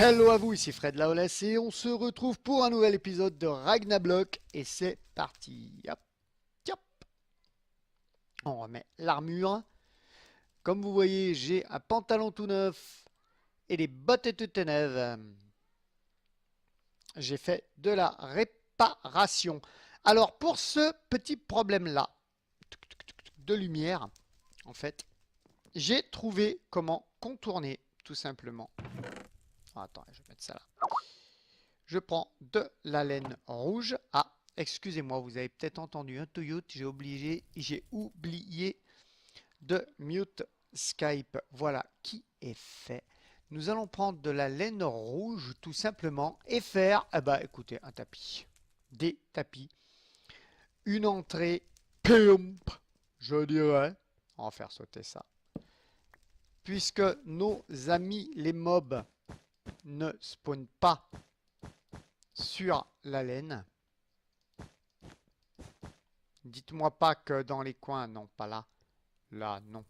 Hello à vous, ici Fred Laolès et on se retrouve pour un nouvel épisode de Ragnablock et c'est parti. Hop, hop. On remet l'armure. Comme vous voyez, j'ai un pantalon tout neuf et des bottes toutes neuves. J'ai fait de la réparation. Alors pour ce petit problème-là de lumière, en fait, j'ai trouvé comment contourner tout simplement. Oh, attends, je vais mettre ça là. Je prends de la laine rouge. Ah, excusez-moi, vous avez peut-être entendu un Toyota. J'ai oublié de mute Skype. Voilà qui est fait. Nous allons prendre de la laine rouge tout simplement et faire, écoutez, un tapis. Des tapis. Une entrée pimp, je dirais. On va faire sauter ça. Puisque nos amis les mobs ne spawnent pas sur la laine. Dites-moi pas que dans les coins, non, pas là. Là, non.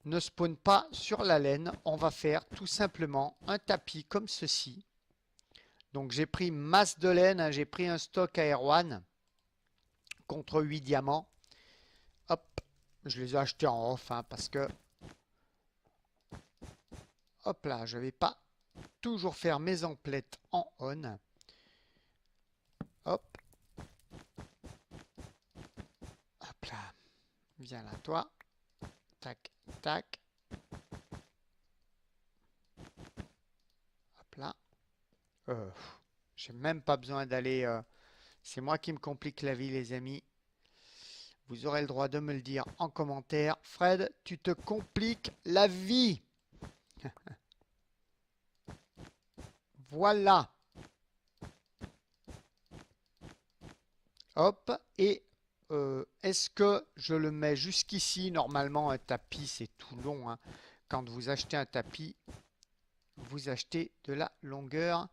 Ne spawn pas sur la laine. On va faire tout simplement un tapis comme ceci. Donc j'ai pris masse de laine, hein, j'ai pris un stock Air One contre 8 diamants. Hop, je les ai achetés en off hein, parce que... Hop là, je ne vais pas toujours faire mes emplettes en on. Hop. Hop là. Viens là, toi. Tac, tac. Hop là. J'ai même pas besoin d'aller... C'est moi qui me complique la vie, les amis. Vous aurez le droit de me le dire en commentaire. Fred, tu te compliques la vie. Voilà. Hop. Et est-ce que je le mets jusqu'ici? Normalement, un tapis, c'est tout long. Hein. Quand vous achetez un tapis, vous achetez de la longueur.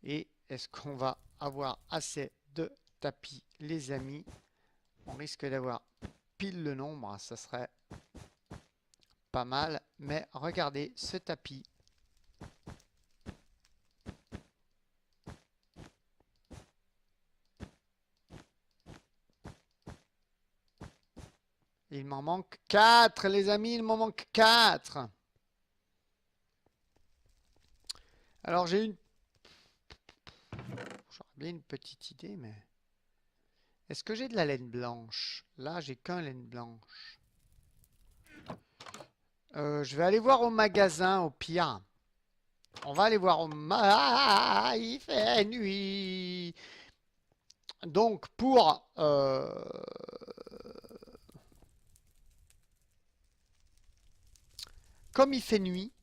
Et est-ce qu'on va avoir assez de tapis, les amis? On risque d'avoir pile le nombre. Ça serait pas mal. Mais regardez ce tapis. Il m'en manque 4, les amis, il m'en manque 4. Alors j'aurais bien une petite idée, mais... Est-ce que j'ai de la laine blanche? Là, j'ai qu'un laine blanche. Je vais aller voir au magasin, au pire. On va aller voir au il fait nuit. Donc, comme il fait nuit,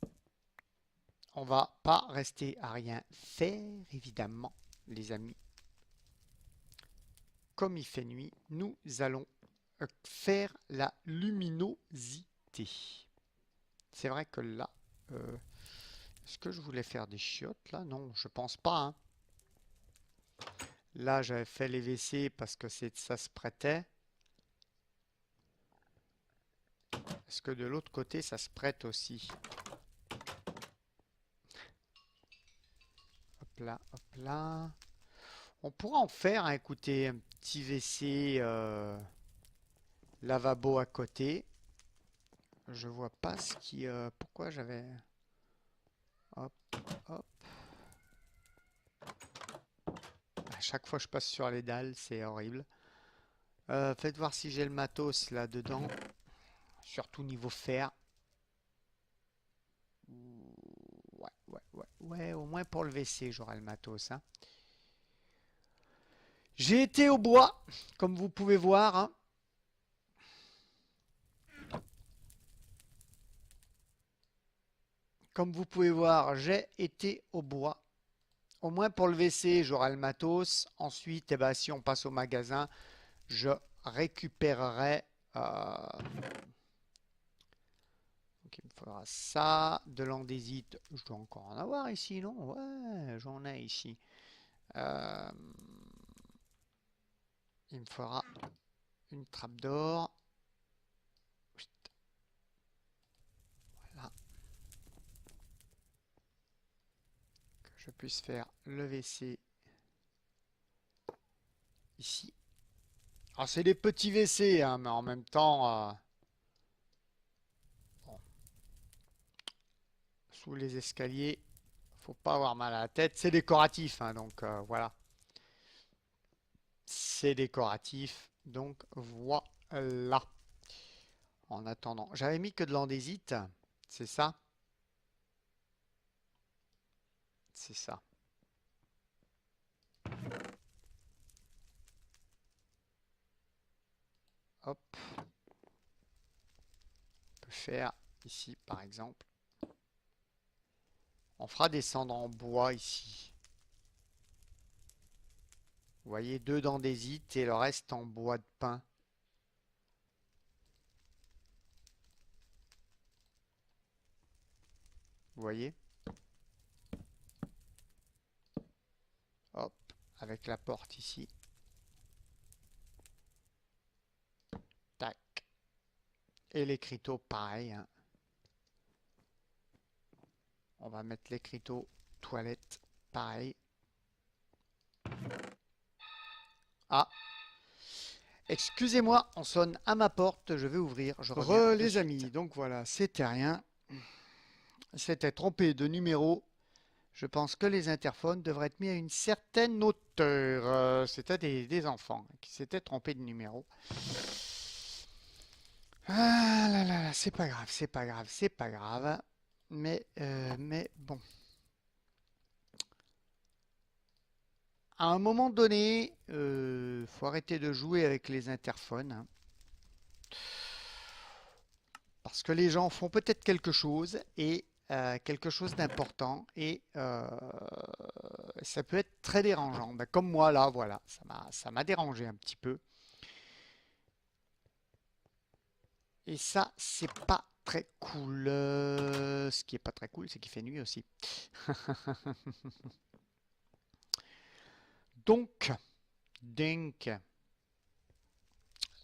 on va pas rester à rien faire, évidemment, les amis. Comme il fait nuit, nous allons faire la luminosité. C'est vrai que là, est-ce que je voulais faire des chiottes là? Non, je pense pas. Hein. Là, j'avais fait les WC parce que ça se prêtait. Est-ce que de l'autre côté, ça se prête aussi? Hop là, hop là. On pourra en faire, hein, écoutez, un petit WC lavabo à côté. Je vois pas ce qui... pourquoi j'avais... Hop, hop. À chaque fois que je passe sur les dalles, c'est horrible. Faites voir si j'ai le matos là-dedans. Surtout niveau fer. Ouais, au moins pour le WC, j'aurai le matos. Hein. J'ai été au bois, comme vous pouvez voir. Hein. Comme vous pouvez voir, j'ai été au bois. Au moins pour le WC, j'aurai le matos. Ensuite, si on passe au magasin, je récupérerai... donc il me faudra ça. De l'andésite, je dois encore en avoir ici, non? Ouais, j'en ai ici. Il me faudra une trappe d'or. Voilà. je puisse faire le WC ici. Alors c'est des petits WC, hein, mais en même temps, bon, sous les escaliers, faut pas avoir mal à la tête. C'est décoratif, hein, donc voilà. C'est décoratif, donc voilà. En attendant, j'avais mis que de l'andésite, c'est ça? C'est ça. Hop, on peut faire ici par exemple. On fera descendre en bois ici. Vous voyez, deux d'andésite et le reste en bois de pin. Vous voyez? Hop, avec la porte ici. Tac. Et l'écriteau, pareil, hein. On va mettre l'écriteau toilette, pareil. Ah, excusez-moi, on sonne à ma porte, je vais ouvrir, je reviens de Les suite. amis, donc voilà, c'était rien. C'était trompé de numéro. Je pense que les interphones devraient être mis à une certaine hauteur. C'était des enfants qui s'étaient trompés de numéro. Ah là là là, c'est pas grave, c'est pas grave, c'est pas grave. Mais bon. À un moment donné, faut arrêter de jouer avec les interphones, hein. Parce que les gens font peut-être quelque chose et quelque chose d'important et ça peut être très dérangeant. Ben, comme moi là, voilà, ça m'a dérangé un petit peu. Et ça, c'est pas très cool. Ce qui est pas très cool, c'est qu'il fait nuit aussi. Donc, donc,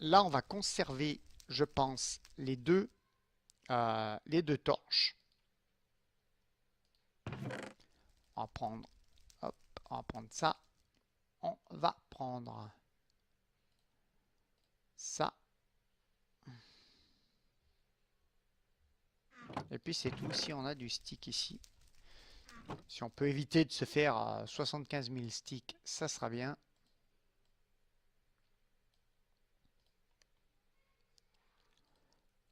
là, on va conserver, je pense, les deux torches. On va prendre, hop, on va prendre ça. On va prendre ça. Et puis c'est tout. Si on a du stick ici, si on peut éviter de se faire 75 000 sticks, ça sera bien.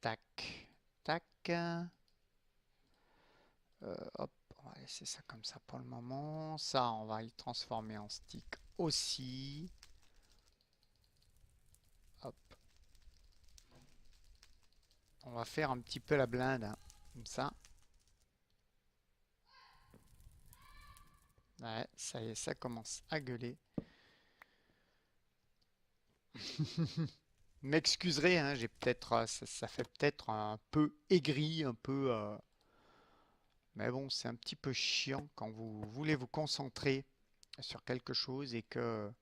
Tac, tac. Hop, on va laisser ça comme ça pour le moment. Ça, on va y transformer en stick aussi. Hop. On va faire un petit peu la blinde, hein, comme ça. Ouais, ça y est, ça commence à gueuler. M'excuserez, hein, j'ai peut-être, ça fait peut-être un peu aigri, un peu. Mais bon, c'est un petit peu chiant quand vous voulez vous concentrer sur quelque chose et que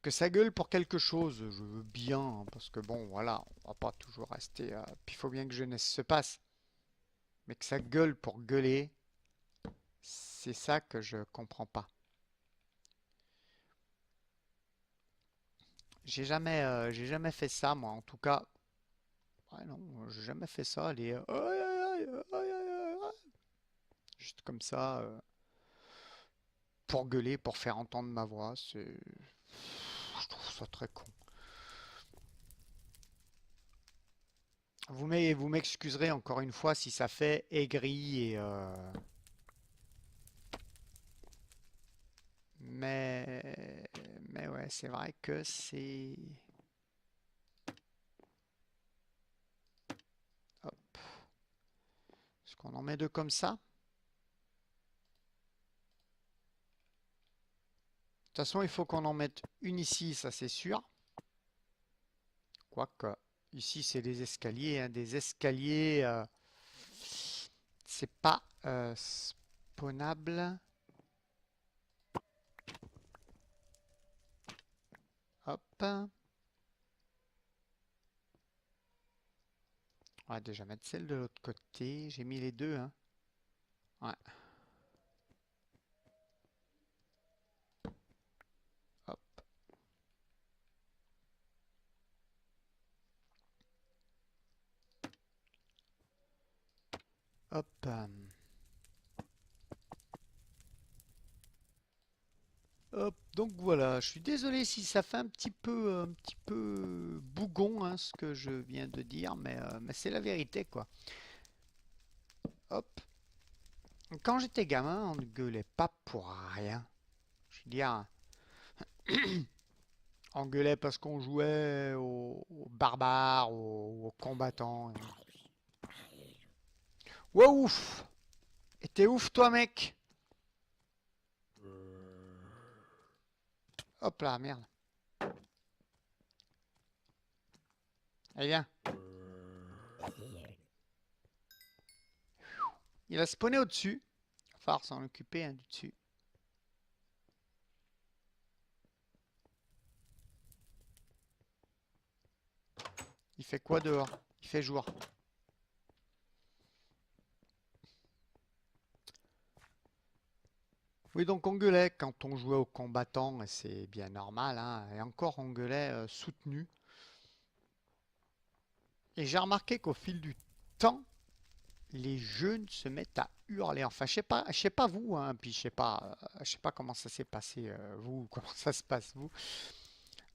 ça gueule pour quelque chose. Je veux bien, hein, parce que bon, voilà, on va pas toujours rester. Puis il faut bien que jeunesse se passe. Mais que ça gueule pour gueuler, c'est ça que je comprends pas. J'ai jamais fait ça, moi. En tout cas, ouais, non, j'ai jamais fait ça. Les aïe, aïe, aïe, aïe, aïe, aïe, juste comme ça, pour gueuler, pour faire entendre ma voix. Je trouve ça très con. Vous m'excuserez encore une fois si ça fait aigri et mais mais ouais, c'est vrai que c'est hop. Est-ce qu'on en met deux comme ça? De toute façon, il faut qu'on en mette une ici, ça c'est sûr. Quoique, ici c'est des escaliers, hein. Des escaliers, c'est pas spawnable. Hop. On va déjà mettre celle de l'autre côté. J'ai mis les deux, hein. Ouais. Hop. Hop, donc voilà, je suis désolé si ça fait un petit peu bougon hein, ce que je viens de dire, mais c'est la vérité quoi. Hop, quand j'étais gamin, on ne gueulait pas pour rien. Je veux dire, on gueulait parce qu'on jouait aux barbares, aux combattants. Wow, ouf! Et t'es ouf toi mec! Hop là, merde. Allez viens. Il a spawné au-dessus. Il va falloir s'en occuper hein, du dessus. Il fait quoi dehors? Il fait jour. Oui, donc on gueulait quand on jouait aux combattants, et c'est bien normal, hein, et encore on gueulait soutenu. Et j'ai remarqué qu'au fil du temps, les jeunes se mettent à hurler. Enfin, je sais pas vous, hein, puis je sais pas comment ça s'est passé vous, comment ça se passe vous.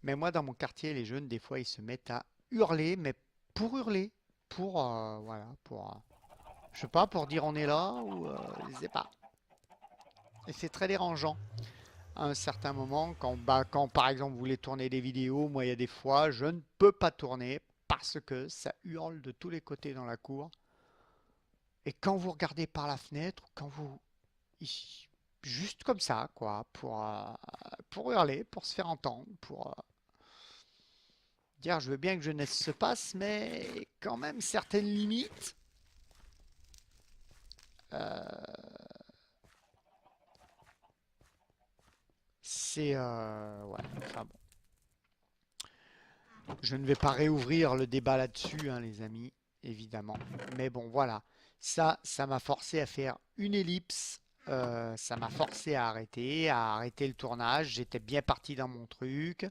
Mais moi, dans mon quartier, les jeunes, des fois, ils se mettent à hurler, mais pour hurler, pour voilà, pour je sais pas, pour dire on est là ou je sais pas. Et c'est très dérangeant. À un certain moment, quand par exemple vous voulez tourner des vidéos, moi il y a des fois, je ne peux pas tourner parce que ça hurle de tous les côtés dans la cour. Et quand vous regardez par la fenêtre, quand vous... Juste comme ça, quoi, pour hurler, pour se faire entendre, pour dire je veux bien que jeunesse se passe, mais quand même certaines limites. euh, c'est... ouais, enfin bon. Je ne vais pas réouvrir le débat là-dessus, hein, les amis, évidemment. Mais bon, voilà. Ça m'a forcé à faire une ellipse. Ça m'a forcé à arrêter le tournage. J'étais bien parti dans mon truc.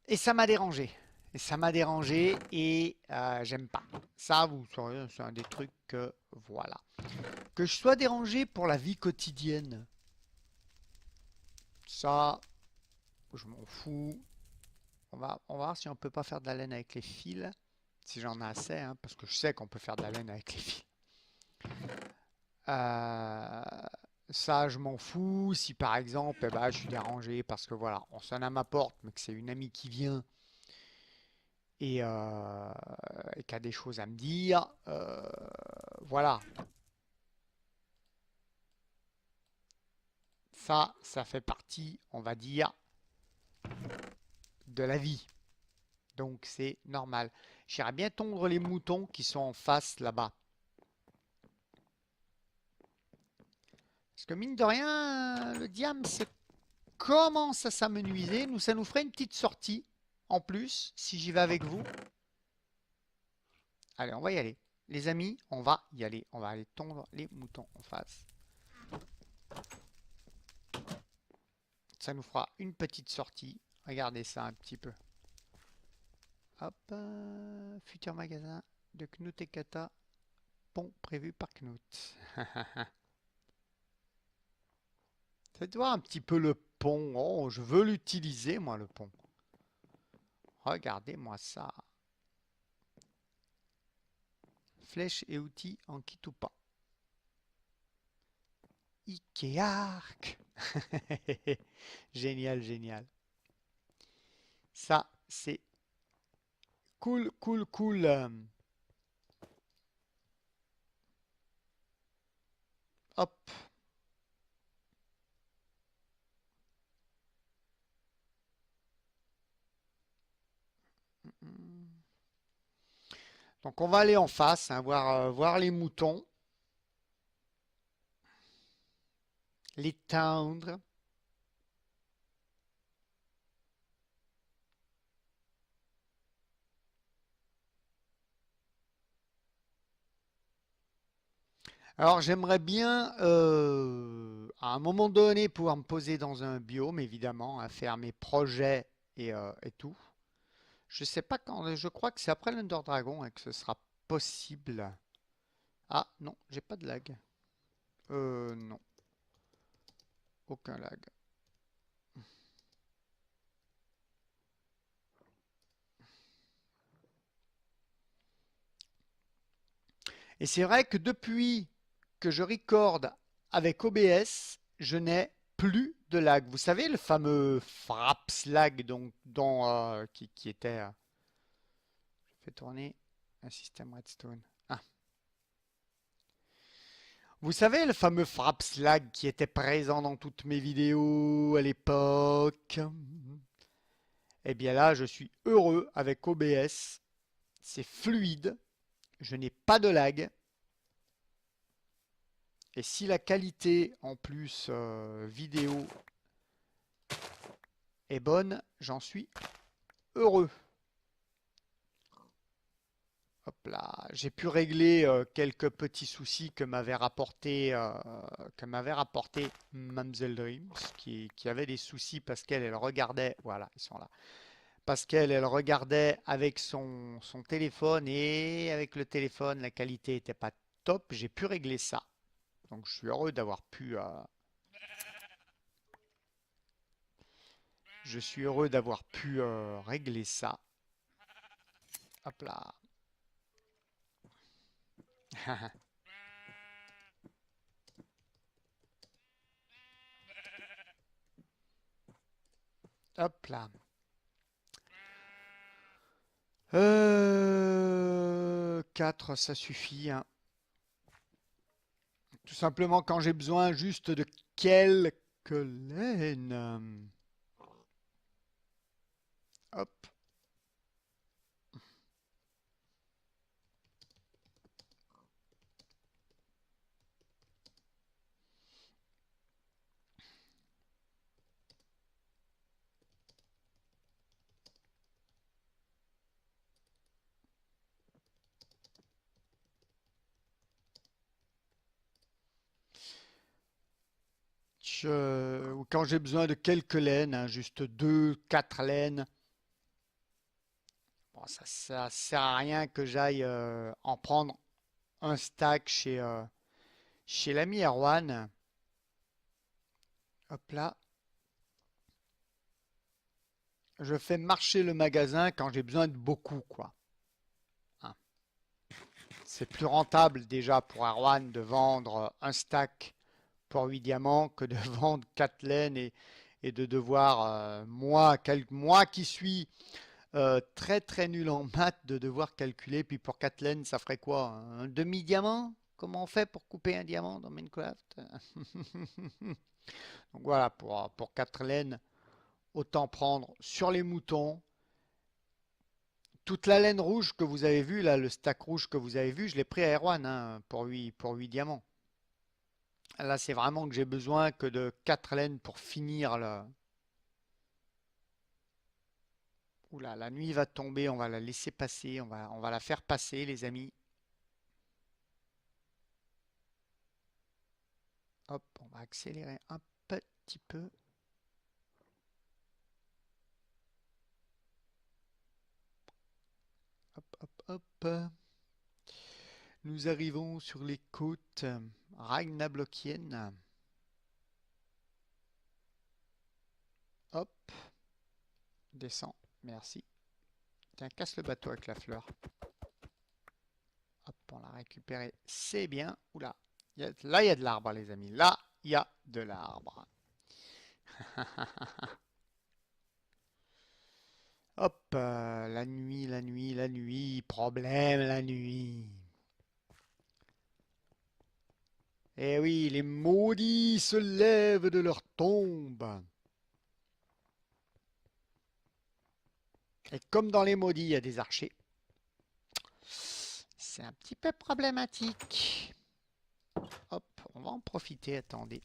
Et ça m'a dérangé. Et ça m'a dérangé et j'aime pas. Ça, vous saurez, c'est un des trucs que, voilà. Que je sois dérangé pour la vie quotidienne, ça, je m'en fous. On va voir si on peut pas faire de la laine avec les fils. Si j'en ai assez, hein, parce que je sais qu'on peut faire de la laine avec les fils. Euh, ça, je m'en fous. Si par exemple, eh ben, je suis dérangé parce que voilà, on sonne à ma porte, mais que c'est une amie qui vient et, et qui a des choses à me dire, voilà. Ça fait partie, on va dire, de la vie. Donc c'est normal. J'irais bien tondre les moutons qui sont en face là-bas. Parce que mine de rien, le diable, c'est commence à s'amenuiser. Nous, ça nous ferait une petite sortie en plus si j'y vais avec vous. Allez, on va y aller. Les amis, on va y aller. On va aller tondre les moutons en face. Ça nous fera une petite sortie. Regardez ça un petit peu. Hop, futur magasin de Knut et Kata. Pont prévu par Knut. Faites voir un petit peu le pont. Oh, je veux l'utiliser, moi, le pont. Regardez-moi ça. Flèches et outils en kit ou pas. Ikeark. Génial, génial. Ça, c'est cool, cool, cool. Hop. Donc on va aller en face, hein, voir les moutons, les tendre. Alors j'aimerais bien à un moment donné pouvoir me poser dans un biome, évidemment, à faire mes projets et tout. Je sais pas quand, je crois que c'est après l'Under Dragon hein, que ce sera possible. Ah, non, j'ai pas de lag. Non. Aucun lag. Et c'est vrai que depuis que je recorde avec OBS, je n'ai plus de lag. Vous savez, le fameux Fraps lag donc, qui était... je fais tourner un système Redstone. Ah. Vous savez, le fameux Fraps lag qui était présent dans toutes mes vidéos à l'époque. Eh bien là, je suis heureux avec OBS. C'est fluide. Je n'ai pas de lag. Et si la qualité en plus vidéo est bonne, j'en suis heureux. Hop là, j'ai pu régler quelques petits soucis que m'avait rapporté Mamselle Dreams, qui avait des soucis parce qu'elle regardait, voilà, ils sont là, parce qu'elle regardait avec son téléphone et avec le téléphone, la qualité n'était pas top. J'ai pu régler ça. Donc je suis heureux d'avoir pu, régler ça. Hop là. Hop là. 4, ça suffit, hein. Tout simplement quand j'ai besoin juste de quelques laines. Hop. Ou quand j'ai besoin de quelques laines, hein, juste 2, 4 laines. Bon, ça sert à rien que j'aille en prendre un stack chez l'ami Erwan. Hop là. Je fais marcher le magasin quand j'ai besoin de beaucoup, quoi. Hein. C'est plus rentable déjà pour Erwan de vendre un stack pour 8 diamants que de vendre 4 laines et de devoir, moi qui suis très très nul en maths, de devoir calculer. Puis pour 4 laines, ça ferait quoi? Un demi-diamant? Comment on fait pour couper un diamant dans Minecraft? Donc voilà, pour 4 laines, autant prendre sur les moutons. Toute la laine rouge que vous avez vue, là, le stack rouge que vous avez vu, je l'ai pris à Erwan hein, pour 8 diamants. Là, c'est vraiment que j'ai besoin que de 4 laines pour finir le... Oula, la nuit va tomber, on va la laisser passer, on va la faire passer, les amis. Hop, on va accélérer un petit peu. Hop, hop, hop. Nous arrivons sur les côtes ragnablokiennes. Hop, descends, merci. Tiens, casse le bateau avec la fleur. Hop, on l'a récupéré, c'est bien. Oula, là il y a de l'arbre, les amis. Là, il y a de l'arbre. Hop, la nuit, la nuit, la nuit. Problème, la nuit. Eh oui, les maudits se lèvent de leur tombe. Et comme dans les maudits, il y a des archers. C'est un petit peu problématique. Hop, on va en profiter, attendez.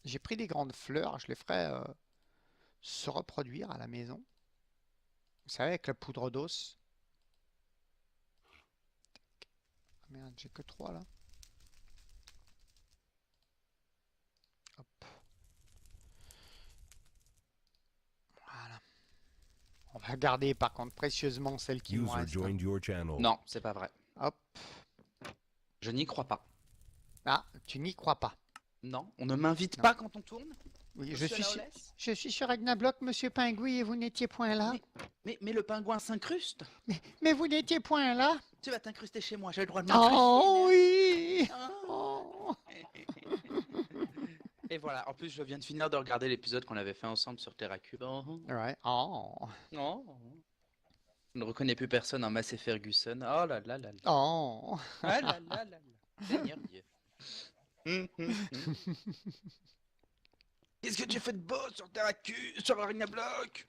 J'ai pris des grandes fleurs, je les ferai se reproduire à la maison. Vous savez, avec la poudre d'os. Ah merde, j'ai que 3 là. Hop. Voilà. On va garder par contre précieusement celles qui nous User restent. joined your channel. Non, c'est pas vrai. Hop. Je n'y crois pas. Ah, tu n'y crois pas. Non, on ne m'invite Non. pas quand on tourne, Oui, monsieur Laolès? je suis sur Ragnablock, monsieur Pingouin, et vous n'étiez point là. Mais le pingouin s'incruste. Mais vous n'étiez point là. Tu vas t'incruster chez moi, j'ai le droit de Oh m'incruster. oui. Oh. Et voilà, en plus je viens de finir de regarder l'épisode qu'on avait fait ensemble sur TerraCube. Oh, Ouais. Oh. oh. Je ne reconnais plus personne en Massey Ferguson. Oh là là là là. Oh. Ah là là là là. Seigneur Dieu. Qu'est-ce que tu fais de beau sur TerraCube, sur Ragnablock?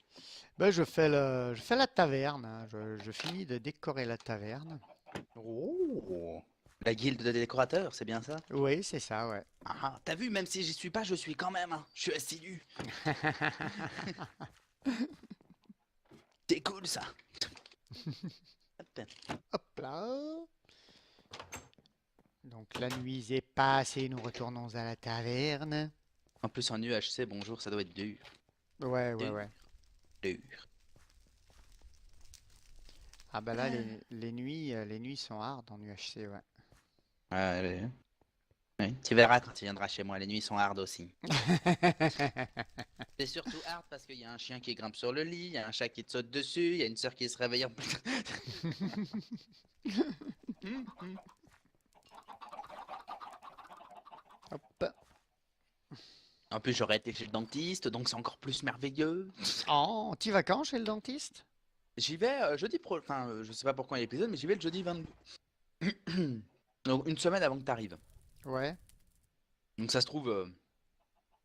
Ben, je fais la taverne, hein. Je finis de décorer la taverne. Oh. La guilde des décorateurs, c'est bien ça? Oui, c'est ça, ouais. Ah, t'as vu, même si j'y suis pas, je suis quand même, hein. Je suis assidu. C'est cool ça. Hop. Hop là. Donc la nuit est passée, nous retournons à la taverne. En plus en UHC, bonjour, ça doit être dur. Ouais, ouais, Dur. ouais. Dur. Ah bah là, les nuits sont hard en UHC, ouais. Ouais. Oui, tu verras quand tu viendras chez moi, les nuits sont hard aussi. C'est surtout hard parce qu'il y a un chien qui grimpe sur le lit, il y a un chat qui te saute dessus, il y a une sœur qui se réveille en... Hop. En plus, j'aurais été chez le dentiste, donc c'est encore plus merveilleux. Oh, t'y vas quand chez le dentiste? J'y vais jeudi pro... Enfin, je sais pas pourquoi il y a l'épisode, mais j'y vais le jeudi 22. Donc une semaine avant que t'arrives. Ouais. Donc ça se trouve,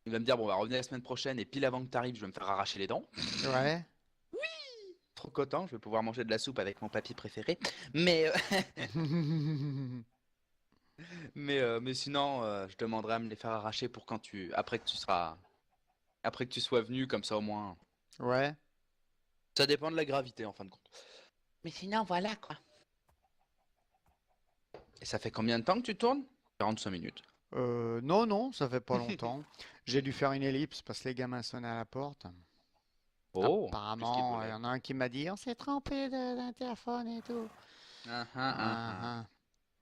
il va me dire, bon, on va revenir la semaine prochaine, et pile avant que t'arrives, je vais me faire arracher les dents. Ouais. Trop content, je vais pouvoir manger de la soupe avec mon papy préféré. Mais, mais sinon, je demanderai à me les faire arracher pour quand tu... Après que tu seras... Après que tu sois venu, comme ça au moins... Ouais. Ça dépend de la gravité en fin de compte. Mais sinon, voilà quoi. Et ça fait combien de temps que tu tournes? 45 minutes. Non, non, ça fait pas longtemps. J'ai dû faire une ellipse parce que les gamins sonnaient à la porte. Oh, qu'est-ce qu'il Apparemment, il y voulait? en a un qui m'a dit, on s'est trompé d'interphone et tout. Ah, ah, ah, ah. Ah,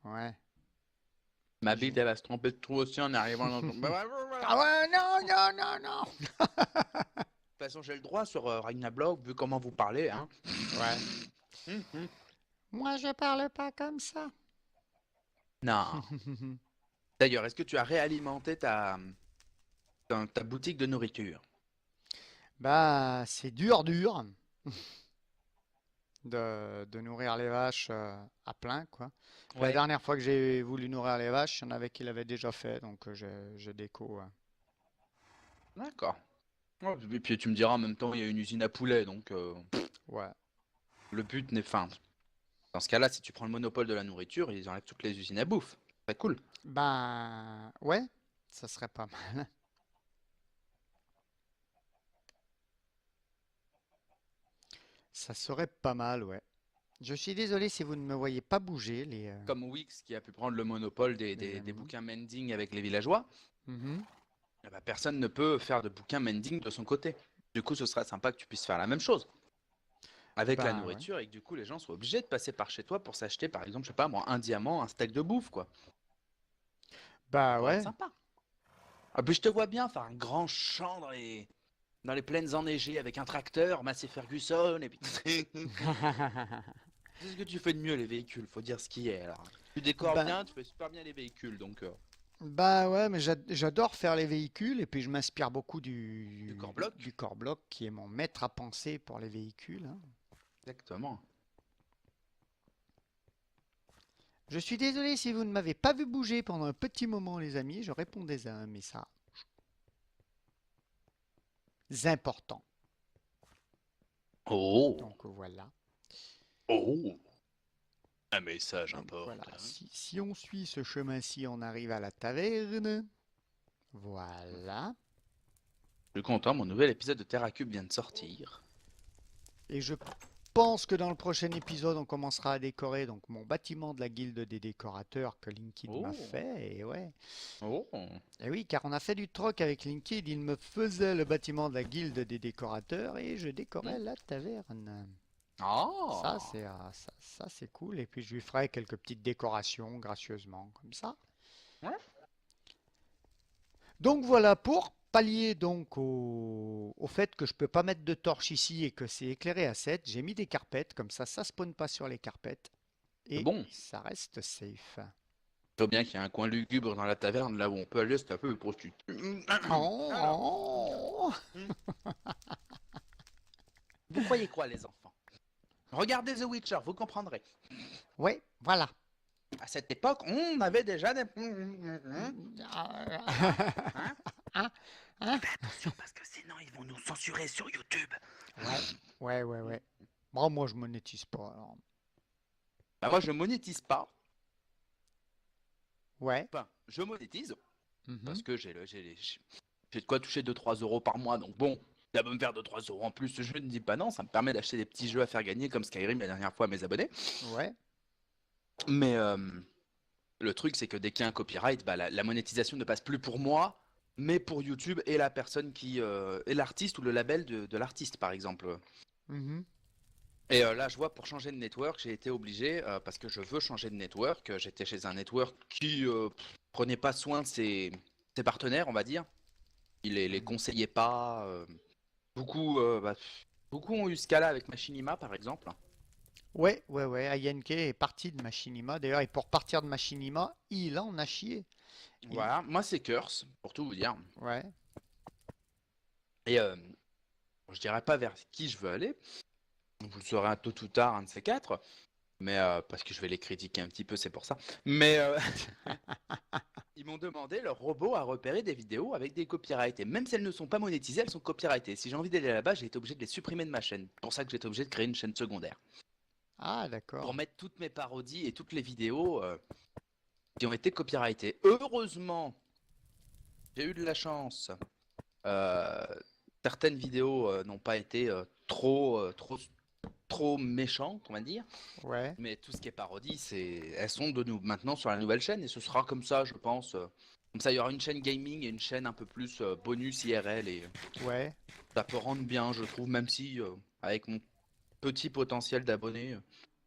ah. Ouais. Ma Je- bite, elle va se tromper de trou aussi en arrivant dans ton... De Ah ouais, non, non, non, non. toute façon, j'ai le droit sur Ragnablock, vu comment vous parlez, hein. Ouais. Mhm. Moi, je parle pas comme ça. Non. D'ailleurs, est-ce que tu as réalimenté ta boutique de nourriture? Bah, c'est dur, dur de nourrir les vaches à plein, quoi. La Ouais. dernière fois que j'ai voulu nourrir les vaches, il y en avait qui l'avaient déjà fait, donc je déco. D'accord. Ouais, et puis tu me diras en même temps, il y a une usine à poulet, donc Ouais. le but n'est fin. Dans ce cas-là, si tu prends le monopole de la nourriture, ils enlèvent toutes les usines à bouffe. C'est cool. Ben, ouais, ça serait pas mal. Ça serait pas mal, ouais. Je suis désolé si vous ne me voyez pas bouger, Comme Wix qui a pu prendre le monopole des, les des amis. bouquins mending avec les villageois, Mhm. eh ben, personne ne peut faire de bouquins mending de son côté. Du coup, ce serait sympa que tu puisses faire la même chose avec la Ben, ouais. nourriture et que du coup, les gens soient obligés de passer par chez toi pour s'acheter, par exemple, je sais pas moi, un diamant, un steak de bouffe, quoi. Ça Bah, pourrait être ouais. sympa. Ah, puis je te vois bien faire un grand champ dans les plaines enneigées avec un tracteur, Massey Ferguson, et puis... C'est ce que tu fais de mieux, les véhicules, faut dire ce qui est, alors. Tu décores Ben, bien, tu fais super bien les véhicules, donc... bah ouais, mais j'adore faire les véhicules et puis je m'inspire beaucoup du corps bloc. du Core Block qui est mon maître à penser pour les véhicules, hein. Exactement. Je suis désolé si vous ne m'avez pas vu bouger pendant un petit moment, les amis. Je répondais à un message important. Oh, Donc voilà. oh, un message Donc voilà. important. Si on suit ce chemin-ci, on arrive à la taverne. Voilà. Je suis content, mon nouvel épisode de TerraCube vient de sortir. Et je pense que dans le prochain épisode, on commencera à décorer donc mon bâtiment de la guilde des décorateurs que Linkid m'a Oh, fait. Et ouais. oh, Et oui, car on a fait du troc avec Linkid. Il me faisait le bâtiment de la guilde des décorateurs et je décorais hmm. la taverne. Ça, Oh! c'est ça, c'est cool. Et puis, je lui ferai quelques petites décorations gracieusement, comme ça. Ouais. Donc, voilà, pour pallier donc au fait que je peux pas mettre de torche ici et que c'est éclairé à 7, j'ai mis des carpettes. Comme ça spawn pas sur les carpettes. C'est Et bon. ça reste safe. Faut bien qu'il y ait un coin lugubre dans la taverne, là où on peut aller, c'est un peu prostitué. Alors, Oh, vous croyez quoi, les enfants? Regardez The Witcher, vous comprendrez. ouais, voilà. À cette époque, on avait déjà des... Hein? Hein? Hein? Hein? Fais attention parce que sinon ils vont nous censurer sur YouTube. Ouais, ouais. Bon, moi, je monétise pas, alors. Bah moi je monétise pas. Ouais. Enfin, je monétise Mhm. parce que j'ai de quoi toucher 2-3 € par mois. Donc bon, ça va me faire 2-3 € en plus. Je ne dis pas non, ça me permet d'acheter des petits jeux à faire gagner comme Skyrim la dernière fois à mes abonnés. Ouais. Mais le truc c'est que dès qu'il y a un copyright, bah, la monétisation ne passe plus pour moi, mais pour YouTube et la personne qui est l'artiste ou le label de l'artiste par exemple. Mhm. Et là, je vois, pour changer de network, j'ai été obligé, parce que je veux changer de network. J'étais chez un network qui prenait pas soin de ses partenaires, on va dire. Il les Mhm. conseillait pas. Beaucoup, beaucoup ont eu ce cas-là avec Machinima, par exemple. Ouais. Ayenke est parti de Machinima. D'ailleurs, et pour partir de Machinima, il en a chié. Il... Voilà, moi c'est Curse, pour tout vous dire. Ouais. Et je dirais pas vers qui je veux aller. Vous le saurez un tôt ou tard, un de ces quatre. Mais parce que je vais les critiquer un petit peu, c'est pour ça. Mais ils m'ont demandé leur robot à repérer des vidéos avec des copyrights. Et même si elles ne sont pas monétisées, elles sont copyrightées. Si j'ai envie d'aller là-bas, j'ai été obligé de les supprimer de ma chaîne. C'est pour ça que j'ai été obligé de créer une chaîne secondaire. Ah, Pour d'accord. mettre toutes mes parodies et toutes les vidéos qui ont été copyrightées. Heureusement, j'ai eu de la chance. Euh, Certaines vidéos n'ont pas été trop méchantes, on va dire. Ouais. Mais tout ce qui est parodie, elles sont de nous maintenant sur la nouvelle chaîne et ce sera comme ça, je pense. Comme ça, il y aura une chaîne gaming et une chaîne un peu plus bonus IRL et Ouais. ça peut rendre bien, je trouve, même si avec mon petit potentiel d'abonnés,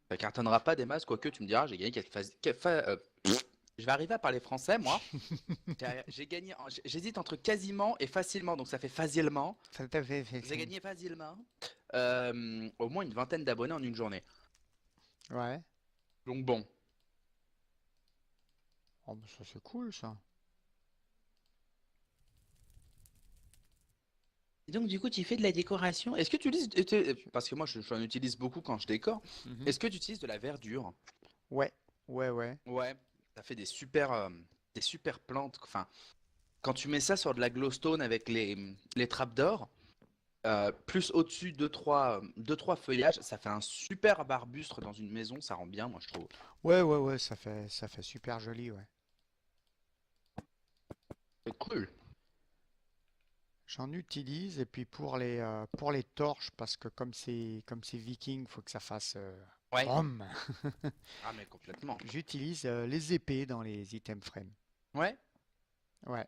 ça cartonnera pas des masses, quoique tu me diras, j'ai gagné je vais arriver à parler français, moi. J'ai gagné, j'hésite entre quasiment et facilement, donc ça fait facilement. Ça t'a fait... J'ai gagné facilement au moins une vingtaine d'abonnés en une journée. Ouais. Donc bon. Oh, bah, ça, c'est cool, ça. Et donc, du coup, tu fais de la décoration. Est-ce que tu utilises. Parce que moi, j'en utilise beaucoup quand je décore. Mhm. Est-ce que tu utilises de la verdure? Ouais. Ouais. Ouais. Ça fait des super plantes. Enfin, quand tu mets ça sur de la glowstone avec les trappes d'or, plus au-dessus deux, trois feuillages, ça fait un super arbustre dans une maison. Ça rend bien, moi, je trouve. Ouais, ça fait super joli, ouais. C'est cool. J'en utilise et puis pour les torches parce que comme c'est viking, faut que ça fasse Ouais. brum. Ah, mais complètement. J'utilise les épées dans les items frame. Ouais. Ouais,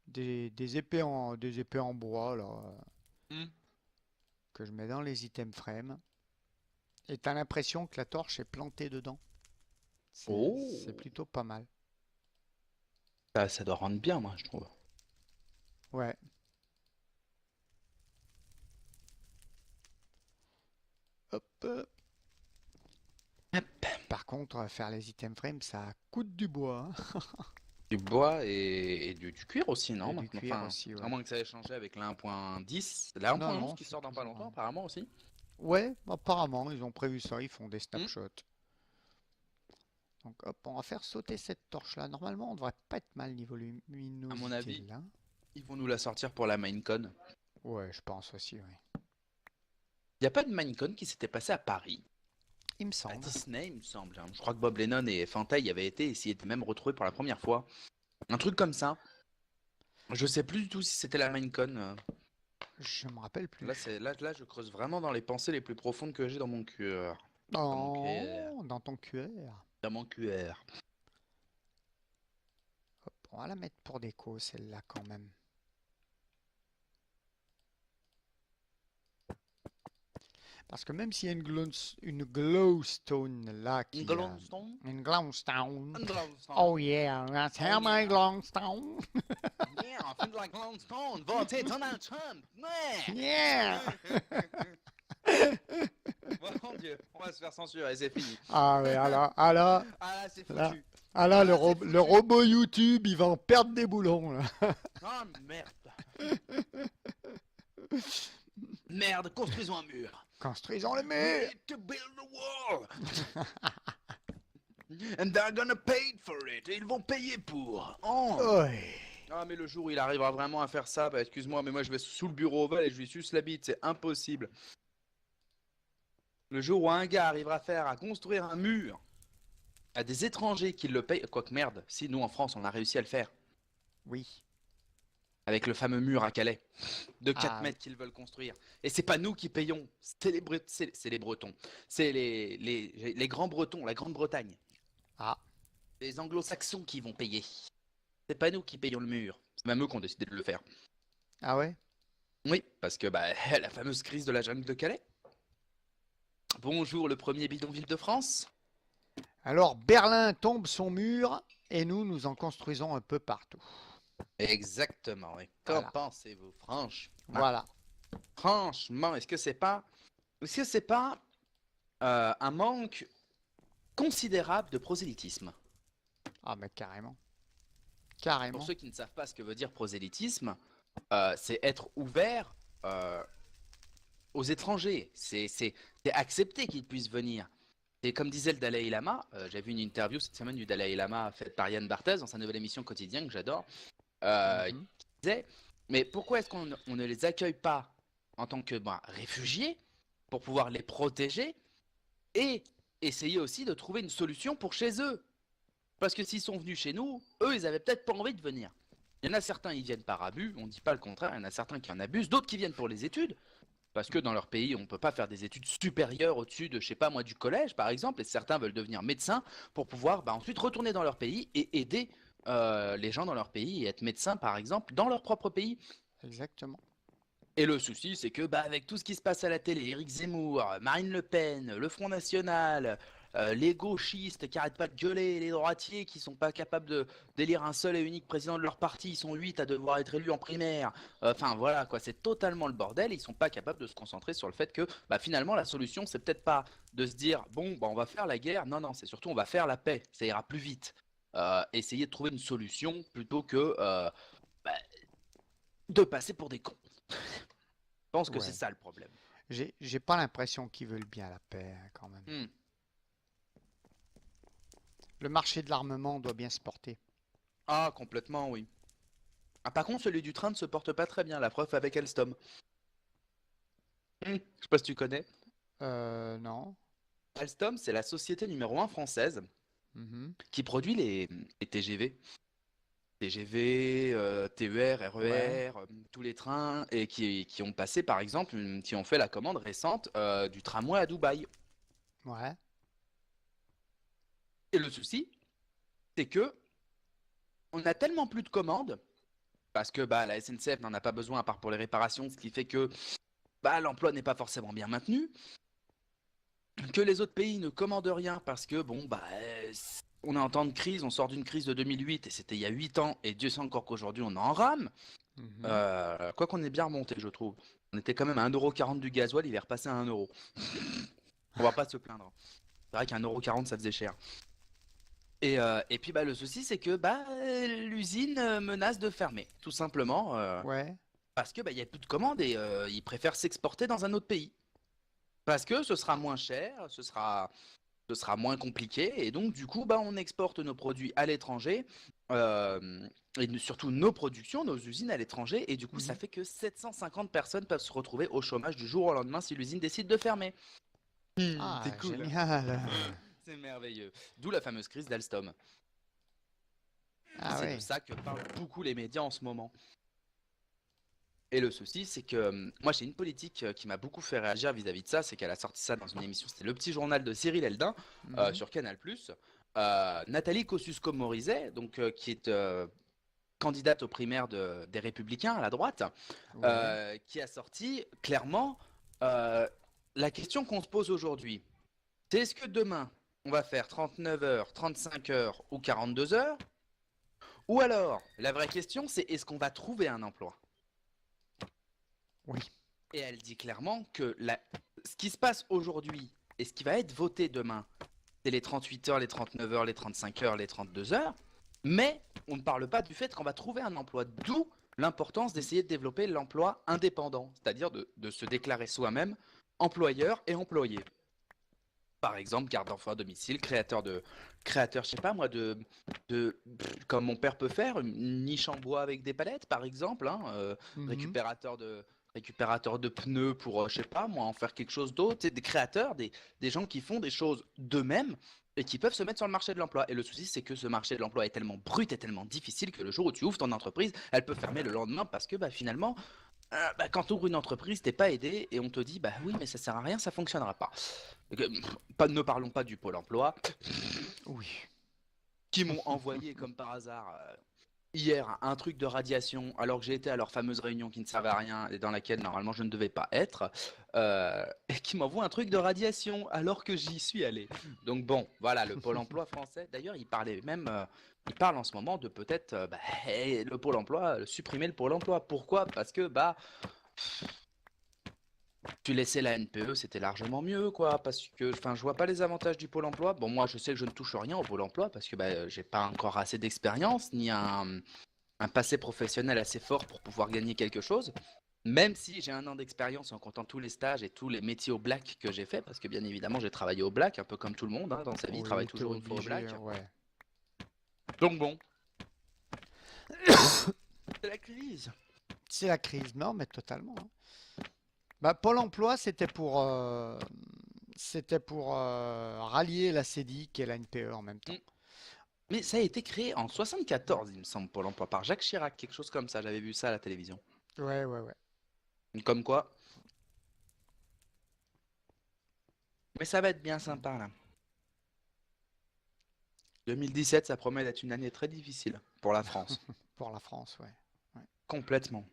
des épées en bois là Hmm. que je mets dans les items frame et t'as l'impression que la torche est plantée dedans. C'est Oh. plutôt pas mal. Ça doit rendre bien, moi, je trouve. Ouais. Hop. Hop. Par contre, faire les items frame, ça coûte du bois hein. Du bois et du cuir aussi, non, Et du maintenant. cuir Enfin, aussi, à ouais. moins que ça ait changé avec la 1.10. La Non, 1.11 qui c'est sort dans pas toujours. longtemps, apparemment aussi. Ouais, apparemment, ils ont prévu ça, ils font des Hmm. snapshots. Donc hop, on va faire sauter cette torche-là. Normalement, on devrait pas être mal niveau À mon luminosité avis, là. ils vont nous la sortir pour la Minecon. Ouais, je pense aussi, oui. Il n'y a pas de Minecon qui s'était passé à Paris, Il me à semble. Disney, il me semble, hein. Je crois que Bob Lennon et Fanta y avaient été et s'y étaient même retrouvés pour la première fois. Un truc comme ça. Je sais plus du tout si c'était la Minecon. Je me rappelle plus. Là, je creuse vraiment dans les pensées les plus profondes que j'ai dans mon cœur. Dans mon cœur. Oh, dans ton QR. Dans mon cœur. Hop, on va la mettre pour déco, celle-là quand même. Parce que même s'il y a une glowstone là qui... Glowstone? une glowstone. Glowstone. Oh yeah, that's how my yeah. glowstone. Yeah, I feel like Glowstone. Votez Donald Trump. Ouais. Yeah. Mon Dieu, on va se faire censurer, c'est fini. Ah ouais, alors, Ah là, c'est là, foutu. ah là, Ah, le, c'est le foutu. robot YouTube, il va en perdre des boulons là. Ah merde. Merde, construisons un mur. Construisons le We mur. need to build a wall. And they're gonna pay for it. Et ils vont payer pour. Oh. Ouais. Ah mais le jour où il arrivera vraiment à faire ça, bah excuse-moi, mais moi je vais sous le bureau ovale et je lui suce la bite, c'est impossible. Le jour où un gars arrivera à construire un mur à des étrangers qui le payent, quoique merde, si nous en France on a réussi à le faire, Oui. avec le fameux mur à Calais, de 4 Ah, mètres qu'ils veulent construire. Et c'est pas nous qui payons, c'est les Bretons, c'est les grands Bretons, la Grande-Bretagne, ah, les Anglo-Saxons qui vont payer. C'est pas nous qui payons le mur, c'est même eux qui ont décidé de le faire. ah ouais? Oui, parce que bah, la fameuse crise de la jungle de Calais. Bonjour le premier bidonville de France. Alors Berlin tombe son mur et nous en construisons un peu partout. Exactement, oui. Qu'en Voilà. pensez-vous, franchement? Voilà. Franchement, est-ce que c'est pas un manque considérable de prosélytisme? Ah mais carrément. Pour Carrément. ceux qui ne savent pas ce que veut dire prosélytisme, c'est être ouvert aux étrangers. C'est accepter qu'ils puissent venir. Et comme disait le Dalai Lama, j'ai vu une interview cette semaine du Dalai Lama faite par Yann Barthès dans sa nouvelle émission quotidienne que j'adore, qui Mhm. disait, mais pourquoi est-ce qu'on ne les accueille pas en tant que réfugiés pour pouvoir les protéger et essayer aussi de trouver une solution pour chez eux? Parce que s'ils sont venus chez nous, eux, ils avaient peut-être pas envie de venir. Il y en a certains, ils viennent par abus, on dit pas le contraire, il y en a certains qui en abusent, d'autres qui viennent pour les études, parce que dans leur pays, on ne peut pas faire des études supérieures au-dessus de, je sais pas moi, du collège, par exemple, et certains veulent devenir médecins pour pouvoir ensuite retourner dans leur pays et aider les gens dans leur pays et être médecins, par exemple, dans leur propre pays. Exactement. Et le souci, c'est que avec tout ce qui se passe à la télé, Éric Zemmour, Marine Le Pen, le Front National, les gauchistes qui arrêtent pas de gueuler, les droitiers qui sont pas capables d'élire un seul et unique président de leur parti, ils sont 8 à devoir être élus en primaire. Enfin voilà quoi, c'est totalement le bordel. Ils sont pas capables de se concentrer sur le fait que finalement la solution, c'est peut-être pas de se dire bon on va faire la guerre. Non non, c'est surtout on va faire la paix. Ça ira plus vite. Essayer de trouver une solution plutôt que de passer pour des cons. Je pense que Ouais. c'est ça le problème. J'ai pas l'impression qu'ils veulent bien la paix hein, quand même. Hmm. Le marché de l'armement doit bien se porter. Ah, complètement, oui. Ah, par contre, celui du train ne se porte pas très bien, la preuve avec Alstom. Je sais pas si tu connais. Non. Alstom, c'est la société numéro 1 française Mhm. qui produit les TGV. TGV, TER, RER, tous les trains, et qui ont passé, par exemple, qui ont fait la commande récente du tramway à Dubaï. Ouais. Et le souci, c'est que on a tellement plus de commandes, parce que la SNCF n'en a pas besoin à part pour les réparations, ce qui fait que l'emploi n'est pas forcément bien maintenu, que les autres pays ne commandent rien parce que on est en temps de crise, on sort d'une crise de 2008 et c'était il y a 8 ans et Dieu sait encore qu'aujourd'hui on est en rame. Mhm. Quoi qu'on est bien remonté, je trouve. On était quand même à 1,40 € du gasoil, il est repassé à 1 €. On va pas se plaindre. C'est vrai qu'à 1,40 € ça faisait cher. Et puis le souci c'est que l'usine menace de fermer, tout simplement, Ouais. parce que il y a plus de commandes et ils préfèrent s'exporter dans un autre pays. Parce que ce sera moins cher, ce sera moins compliqué, et donc du coup on exporte nos produits à l'étranger, et surtout nos productions, nos usines à l'étranger, et du coup ça Mhm. fait que 750 personnes peuvent se retrouver au chômage du jour au lendemain si l'usine décide de fermer. Ah, C'est cool. génial. C'est merveilleux. D'où la fameuse crise d'Alstom. Ah C'est de ouais. ça que parlent beaucoup les médias en ce moment. Et le souci, c'est que moi j'ai une politique qui m'a beaucoup fait réagir vis-à-vis de ça, c'est qu'elle a sorti ça dans une émission, c'était Le Petit Journal de Cyril Eldin Mhm. sur Canal+. Nathalie Kosciusko-Morizet, donc qui est candidate aux primaires des Républicains à la droite, Ouais. qui a sorti clairement euh, la question qu'on se pose aujourd'hui, c'est est-ce que demain, on va faire 39 heures, 35 heures ou 42 heures? Ou alors, la vraie question, c'est est-ce qu'on va trouver un emploi? Oui. Et elle dit clairement que ce qui se passe aujourd'hui et ce qui va être voté demain, c'est les 38 heures, les 39 heures, les 35 heures, les 32 heures. Mais on ne parle pas du fait qu'on va trouver un emploi. D'où l'importance d'essayer de développer l'emploi indépendant, c'est-à-dire de se déclarer soi-même employeur et employé. Par exemple, garde d'enfants à domicile, créateur, je sais pas moi, comme mon père peut faire, une niche en bois avec des palettes, par exemple, hein, Mhm. récupérateur de pneus pour, je sais pas moi, en faire quelque chose d'autre, des créateurs, des gens qui font des choses d'eux-mêmes et qui peuvent se mettre sur le marché de l'emploi. Et le souci, c'est que ce marché de l'emploi est tellement brut et tellement difficile que le jour où tu ouvres ton entreprise, elle peut fermer le lendemain parce que finalement, quand tu ouvres une entreprise, t'es pas aidé et on te dit bah oui, mais ça sert à rien, ça fonctionnera pas. Ne parlons pas du Pôle emploi Oui. qui m'ont envoyé comme par hasard hier un truc de radiation alors que j'ai été à leur fameuse réunion qui ne servait à rien et dans laquelle normalement je ne devais pas être et qui m'envoie un truc de radiation alors que j'y suis allé. Donc bon, voilà, le Pôle emploi français. D'ailleurs, il parle en ce moment de peut-être le Pôle emploi, supprimer le Pôle emploi. Pourquoi? Parce que tu laissais la NPE, c'était largement mieux, quoi, parce que, enfin, je vois pas les avantages du Pôle emploi. Bon, moi, je sais que je ne touche rien au Pôle emploi parce que j'ai pas encore assez d'expérience ni un passé professionnel assez fort pour pouvoir gagner quelque chose. Même si j'ai 1 an d'expérience en comptant tous les stages et tous les métiers au black que j'ai fait, parce que bien évidemment, j'ai travaillé au black, un peu comme tout le monde, hein, dans sa vie, il travaille Oui, t'es toujours une fois au obligé, black. ouais. Donc bon, c'est la crise. C'est la crise, non, mais totalement, hein. Bah, Pôle emploi, c'était pour rallier la CEDIC et la NPE en même temps. Mm. Mais ça a été créé en 74, il me semble, Pôle emploi, par Jacques Chirac, quelque chose comme ça, j'avais vu ça à la télévision. Ouais, ouais, ouais. Comme quoi. Mais ça va être bien sympa là. 2017, ça promet d'être une année très difficile pour la France. Pour la France, ouais. Ouais. Complètement.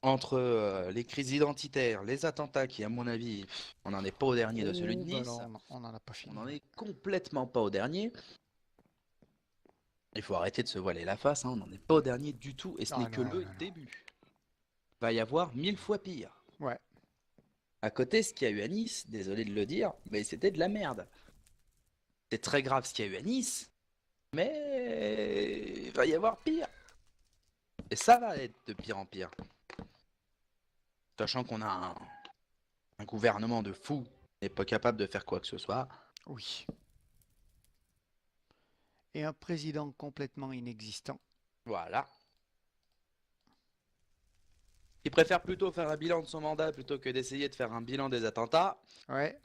Entre les crises identitaires, les attentats qui, à mon avis, on n'en est pas au dernier de celui de Oh, bah Nice. non, on n'en a pas On fini, n'en ouais. est complètement pas au dernier. Il faut arrêter de se voiler la face, hein, on n'en est pas au dernier du tout. Et ce n'est Ah que non, le non, non. début. Va y avoir 1000 fois pire. Ouais. À côté, ce qu'il y a eu à Nice, désolé de le dire, mais c'était de la merde. C'est très grave ce qu'il y a eu à Nice, mais il va y avoir pire. Et ça va être de pire en pire. Sachant qu'on a un gouvernement de fou n'est pas capable de faire quoi que ce soit. Oui. Et un président complètement inexistant. Voilà. Il préfère plutôt faire un bilan de son mandat plutôt que d'essayer de faire un bilan des attentats. Ouais.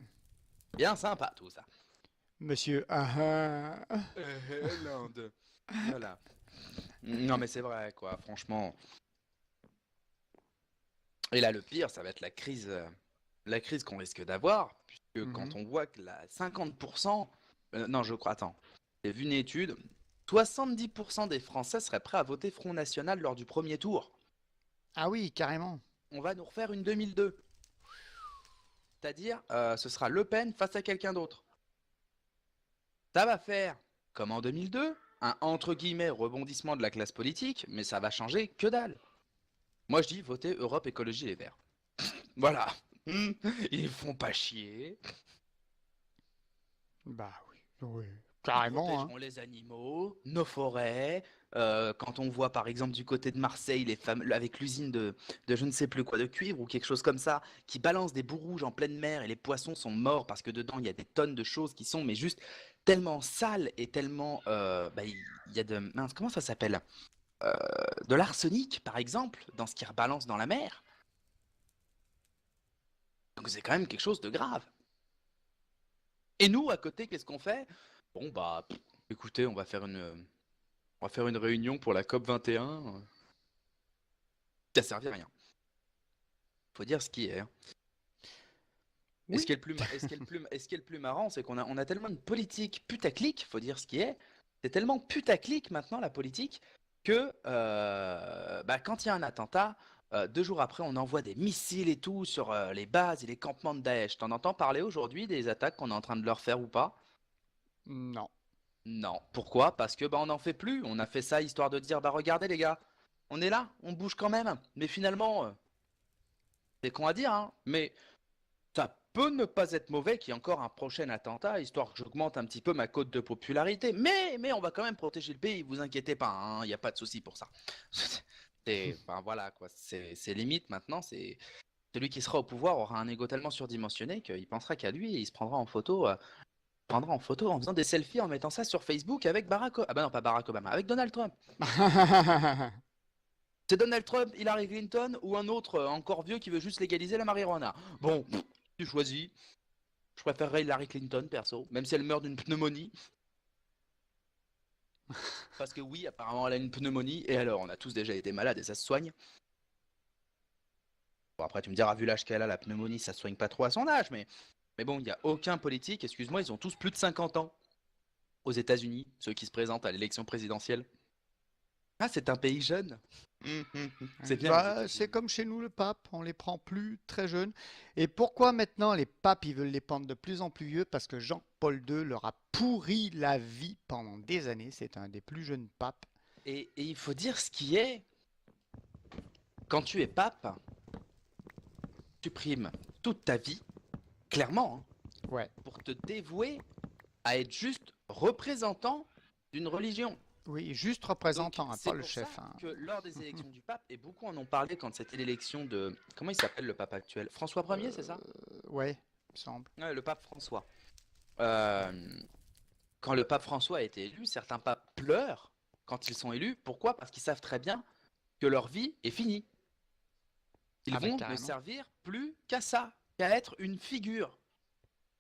Bien sympa tout ça. Monsieur L'Inde. Voilà. Non mais c'est vrai quoi, franchement. Et là le pire, ça va être la crise qu'on risque d'avoir, puisque quand Mhm. on voit que la 50%, non je crois, attends, j'ai vu une étude, 70% des Français seraient prêts à voter Front National lors du premier tour. Ah oui, carrément. On va nous refaire une 2002. C'est-à-dire, ce sera Le Pen face à quelqu'un d'autre. Ça va faire, comme en 2002, un entre guillemets rebondissement de la classe politique, mais ça va changer que dalle. Moi je dis votez Europe Écologie Les Verts. Voilà. Ils font pas chier. Bah oui. Oui. Ils Carrément, hein. protégeront les animaux, nos forêts. Quand on voit par exemple du côté de Marseille les femmes avec l'usine de je ne sais plus quoi de cuivre ou quelque chose comme ça qui balance des boues rouges en pleine mer et les poissons sont morts parce que dedans il y a des tonnes de choses qui sont mais juste tellement sales et tellement il y a de mince comment ça s'appelle de l'arsenic par exemple dans ce qui rebalance dans la mer. Donc c'est quand même quelque chose de grave. Et nous à côté qu'est-ce qu'on fait? Bon écoutez on va faire une réunion pour la COP 21. Ça servi à rien. Faut dire ce qui est, hein. Et ce Oui. qui est le plus, et ce qui est le plus marrant, c'est on a tellement de politique putaclic, faut dire ce qui est. C'est tellement putaclic maintenant la politique que quand il y a un attentat, 2 jours après, on envoie des missiles et tout sur les bases et les campements de Daesh. T'en entends parler aujourd'hui des attaques qu'on est en train de leur faire ou pas? Non. Non. Pourquoi? Parce que bah on n'en fait plus. On a fait ça histoire de dire bah regardez les gars, on est là, on bouge quand même. Mais finalement, c'est con à dire, hein. Mais ça peut ne pas être mauvais qu'il y ait encore un prochain attentat, histoire que j'augmente un petit peu ma cote de popularité. Mais on va quand même protéger le pays, vous inquiétez pas, hein, il n'y a pas de souci pour ça. Enfin voilà quoi, c'est limite maintenant, c'est celui qui sera au pouvoir aura un ego tellement surdimensionné qu'il pensera qu'à lui et il se prendra en photo, en faisant des selfies en mettant ça sur Facebook avec Ah bah non, pas Barack Obama, avec Donald Trump. C'est Donald Trump, Hillary Clinton ou un autre encore vieux qui veut juste légaliser la marijuana. Bon, tu choisis. Je préférerais Hillary Clinton, perso, même si elle meurt d'une pneumonie. Parce que oui, apparemment, elle a une pneumonie, et alors, on a tous déjà été malades et ça se soigne. Bon, après, tu me diras, vu l'âge qu'elle a, la pneumonie, ça se soigne pas trop à son âge, mais bon, il n'y a aucun politique, excuse-moi, ils ont tous plus de 50 ans. Aux États-Unis, ceux qui se présentent à l'élection présidentielle. Ah, c'est un pays jeune. C'est bien. Bah, c'est comme chez nous le pape, on les prend plus très jeunes. Et pourquoi maintenant les papes ils veulent les prendre de plus en plus vieux? Parce que Jean-Paul II leur a pourri la vie pendant des années. C'est un des plus jeunes papes. Et il faut dire ce qui est. Quand tu es pape, tu primes toute ta vie, clairement, hein, Ouais. pour te dévouer à être juste représentant d'une religion. Oui, juste Donc, représentant, hein, c'est pas le pour chef. ça Hein. que lors des élections du pape, et beaucoup en ont parlé quand c'était l'élection de... Comment il s'appelle le pape actuel? François Ier, c'est ça? Ouais, il me semble. Ouais, le pape François. Euh, Quand le pape François a été élu, certains papes pleurent quand ils sont élus. Pourquoi? Parce qu'ils savent très bien que leur vie est finie. Ils Ah bah vont ne carrément. servir plus qu'à ça, qu'à être une figure,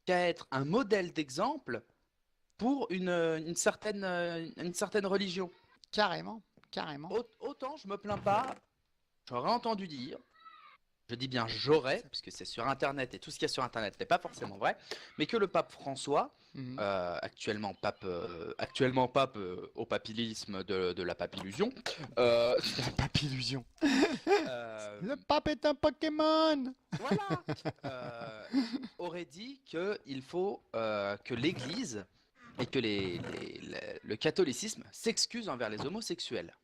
qu'à être un modèle d'exemple pour une certaine religion. Carrément, carrément. Autant je me plains pas, j'aurais entendu dire, je dis bien j'aurais, puisque c'est sur Internet et tout ce qu'il y a sur Internet n'est pas forcément vrai, mais que le pape François, Mhm. actuellement pape au papilisme de la papillusion, La papillusion. euh, Le pape est un Pokémon. voilà, aurait dit qu'il faut que l'Église et que le catholicisme s'excuse envers les homosexuels.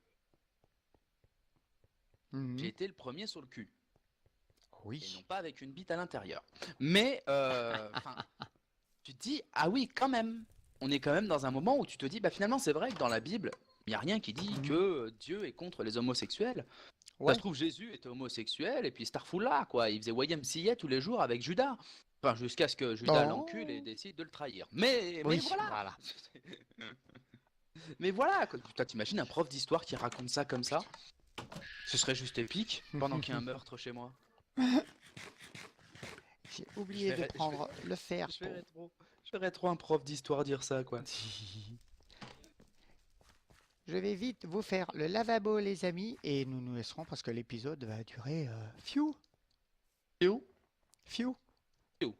Mhm. J'ai été le premier sur le cul. Et non Oui. pas avec une bite à l'intérieur. Mais, enfin, tu te dis, ah oui, quand même. On est quand même dans un moment où tu te dis, bah finalement, c'est vrai que dans la Bible, il n'y a rien qui dit Mhm. que Dieu est contre les homosexuels. Ça Ouais. se trouve, Jésus était homosexuel et puis Starfoula, quoi. Il faisait YMCA tous les jours avec Judas. Enfin, jusqu'à ce que Judas l'encule et Oh. décide de le trahir. Mais Oui, voilà. voilà. Mais voilà, quoi. Putain, t'imagines un prof d'histoire qui raconte ça comme ça? Ce serait juste épique pendant qu'il y a un meurtre chez moi. J'ai oublié de verrais- prendre le fer. Je verrais trop un prof d'histoire dire ça, quoi. Je vais vite vous faire le lavabo, les amis, et nous nous laisserons parce que l'épisode va durer few, Et où? few. Few.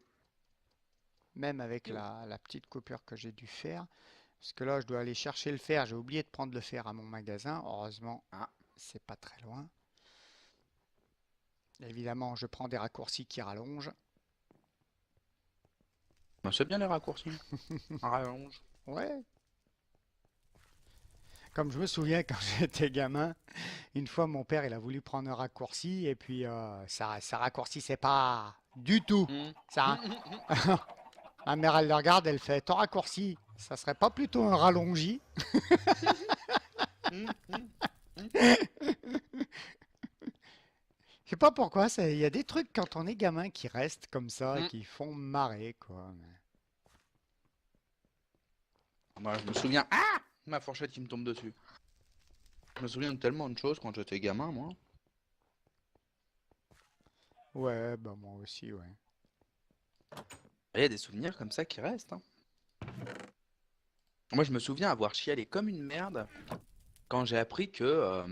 Même avec Few. la petite coupure que j'ai dû faire. Parce que là, je dois aller chercher le fer. J'ai oublié de prendre le fer à mon magasin. Heureusement, Ah. c'est pas très loin. Évidemment, je prends des raccourcis qui rallongent. Bah, c'est bien les raccourcis. Rallonge. Ouais. Comme je me souviens quand j'étais gamin, une fois mon père il a voulu prendre un raccourci et puis ça raccourcissait pas du tout. Ça, hein. Ma mère elle le regarde, elle fait ton raccourci, ça serait pas plutôt un rallongi? Je sais pas pourquoi, il y a des trucs quand on est gamin qui restent comme ça et qui font marrer quoi. Moi, je me souviens. Ah! Ma fourchette qui me tombe dessus. Je me souviens de tellement de choses quand j'étais gamin, moi. Ouais, bah moi aussi, ouais. Il y a des souvenirs comme ça qui restent, hein. Moi, je me souviens avoir chialé comme une merde quand j'ai appris que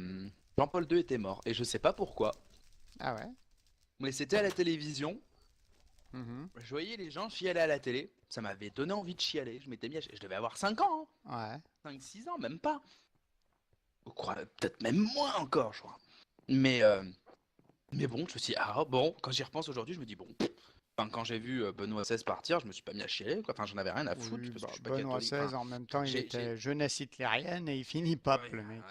Jean-Paul II était mort. Et je sais pas pourquoi. Ah ouais? Mais c'était à la télévision. Mhm. Je voyais les gens chialer à la télé. Ça m'avait donné envie de chialer. Je m'étais mis à... Je devais avoir 5 ans, hein. Ouais. 5-6 ans, même pas. Peut-être même moins encore, je crois. Mais Mais bon, je me suis dit, ah bon, quand j'y repense aujourd'hui, je me dis, bon. Enfin, quand j'ai vu Benoît XVI partir, je me suis pas mis à chialer, quoi. Enfin, j'en avais rien à foutre, Oui, parce que je suis pas Benoît catholique. Enfin, XVI, en même temps, il j'ai- était j'ai- jeunesse hitlérienne et il finit pape, ouais, le mec.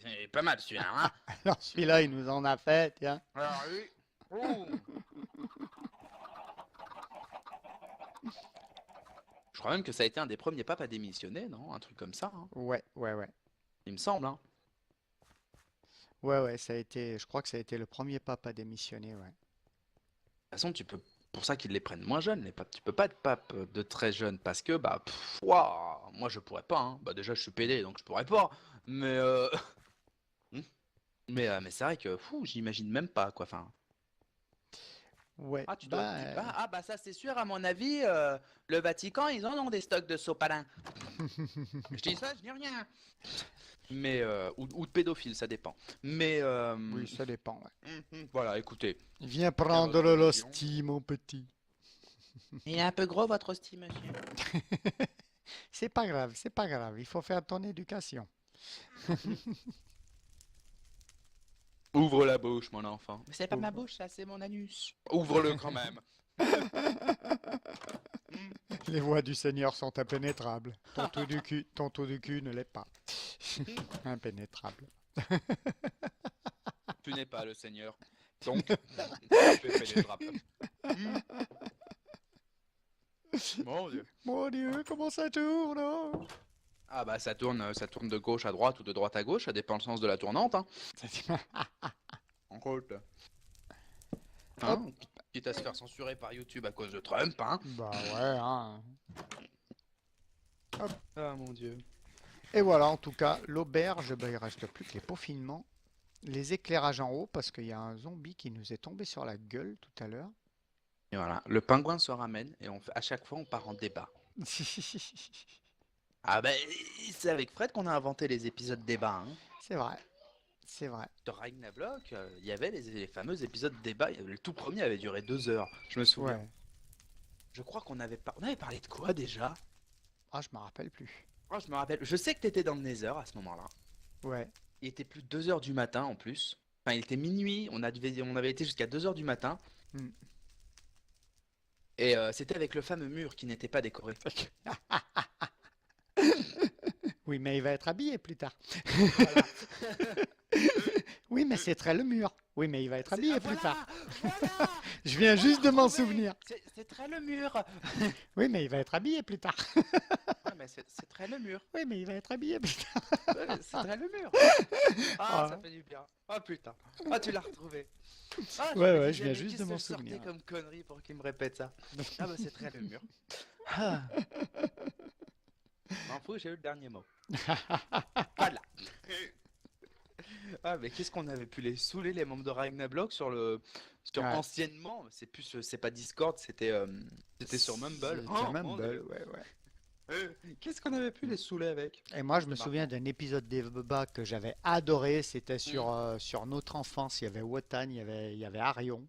ouais, pas mal celui-là, hein. Alors celui-là, il nous en a fait, tiens. Alors lui, ouh. Je crois même que ça a été un des premiers papes à démissionner, non? Un truc comme ça, hein. Ouais, ouais, ouais. Il me semble, hein. Ouais, ouais, ça a été, je crois que ça a été le premier pape à démissionner, ouais. De toute façon, pour ça qu'ils les prennent moins jeunes, les papes. Tu peux pas être pape de très jeune parce que, bah, ouah, moi je pourrais pas, hein. Bah, déjà, je suis pédé, donc je pourrais pas. Mais, hmm. mais c'est vrai que, j'imagine même pas, quoi. Enfin, Ouais, ah, tu dois, bah, bah, ça c'est sûr, à mon avis, le Vatican, ils en ont des stocks de sopalin. Je dis ça, je dis rien. Mais, ou de pédophiles, ça dépend. Mais, oui, ça dépend, ouais. voilà, écoutez. Viens votre prendre religion. l'hostie, mon petit. Il est un peu gros, votre hostie, monsieur. C'est pas grave, c'est pas grave. Il faut faire ton éducation. Ouvre la bouche, mon enfant. Mais c'est pas Ouvre. ma bouche, ça, c'est mon anus. Ouvre-le quand même. Les voies du Seigneur sont impénétrables. Ton trou du cul ne l'est pas. Impénétrable. Tu n'es pas le Seigneur. Donc, tu es pénétrable. Mon Dieu. Mon Dieu, comment ça tourne, oh. Ah bah ça tourne de gauche à droite ou de droite à gauche, ça dépend le sens de la tournante. Hein. En route. Hein, quitte à se faire censurer par YouTube à cause de Trump, hein. Bah ouais, hein. Ah mon Dieu. Et voilà, en tout cas, l'auberge, bah, il reste plus que les peaufinements, les éclairages en haut, parce qu'il y a un zombie qui nous est tombé sur la gueule tout à l'heure. Et voilà, le pingouin se ramène et à chaque fois on part en débat. Ah bah c'est avec Fred qu'on a inventé les épisodes débat. Hein. C'est vrai, c'est vrai. Sur Ragnarok, il y avait les fameux épisodes débat. Le tout premier avait duré 2 heures, je me souviens. Ouais. Je crois qu'on avait, on avait parlé de quoi déjà? Ah, je me rappelle plus. Oh, je me rappelle. Je sais que t'étais dans le Nether à ce moment-là. Ouais. Il était plus de 2 heures du matin en plus. Enfin, il était minuit. On avait été jusqu'à 2 heures du matin. Hmm. Et c'était avec le fameux mur qui n'était pas décoré. Oui, mais il va être habillé plus tard. Voilà. Oui, mais c'est très le mur. Oui, mais il va être habillé plus tard. Voilà. Je viens juste de m'en souvenir. C'est très le mur. Oui, mais il va être habillé plus tard. Ouais, mais c'est très le mur. Oui, mais il va être habillé plus tard. Ouais, c'est très le mur. Ah, ça fait du bien. Ah putain. Ah, tu l'as retrouvé. Ah, Ouais, me ouais, disais, je viens mais juste qu'est-ce de m'en que je sortais souvenir. comme connerie pour qu'il me répète ça. Ah bah c'est très le mur. Ah. M'en fous, j'ai eu le dernier mot. Voilà. Ah mais qu'est-ce qu'on avait pu les saouler les membres de Ragnarok sur Ouais. anciennement, c'est pas Discord, c'était sur Mumble. C'était Oh, mon Mumble, Dieu. ouais, ouais. Qu'est-ce qu'on avait pu les saouler avec? Et moi, je me C'était souviens d'un épisode débat que j'avais adoré. C'était sur notre enfance. Il y avait Wotan, il y avait Arion,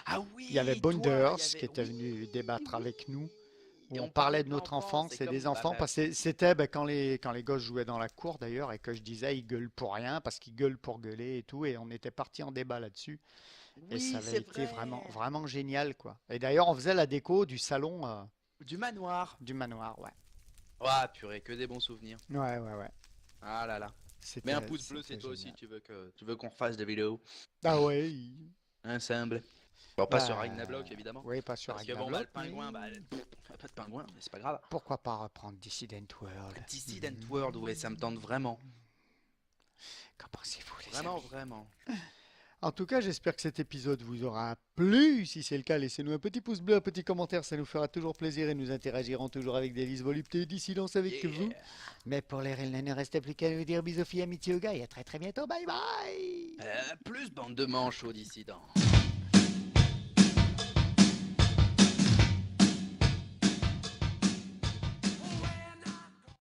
Ah oui, il y avait toi, Bounders il y avait- qui était venu oui, débattre oui. avec nous. Où Et on on parlait parlait de de notre l'enfance, enfance et et des comme- enfants, bah, parce que c'était quand les gosses jouaient dans la cour d'ailleurs, et que je disais ils gueulent pour rien, parce qu'ils gueulent pour gueuler et tout, et on était parti en débat là-dessus, et ça Oui, avait c'est été vrai. vraiment génial, quoi. Et d'ailleurs, on faisait la déco du salon Du manoir. du manoir, ouais. Ah purée, que des bons souvenirs. Ouais, ouais, ouais. Ah là là. C'était, Mais un pouce bleu, c'était c'est toi aussi, génial. tu veux qu'on refasse des vidéos Ah ouais, ensemble. Bon, pas sur bah, Ragnarok évidemment. oui, pas sur Parce que bon, bah, le Ragnarok, pingouin, mais pas de pingouin, mais c'est pas grave. pourquoi pas reprendre Dissident World? Dissident World, ouais, ça me tente vraiment. Qu'en pensez-vous, les Vraiment, amis? vraiment. En tout cas, j'espère que cet épisode vous aura plu. Si c'est le cas, laissez-nous un petit pouce bleu, un petit commentaire, ça nous fera toujours plaisir et nous interagirons toujours avec des voluptés d'ici silence avec Yeah. vous. Mais pour l'air, il ne reste plus qu'à nous dire bisous, filles, amitié aux gars et à très très bientôt. Bye bye! Plus bande de manchots dissidents.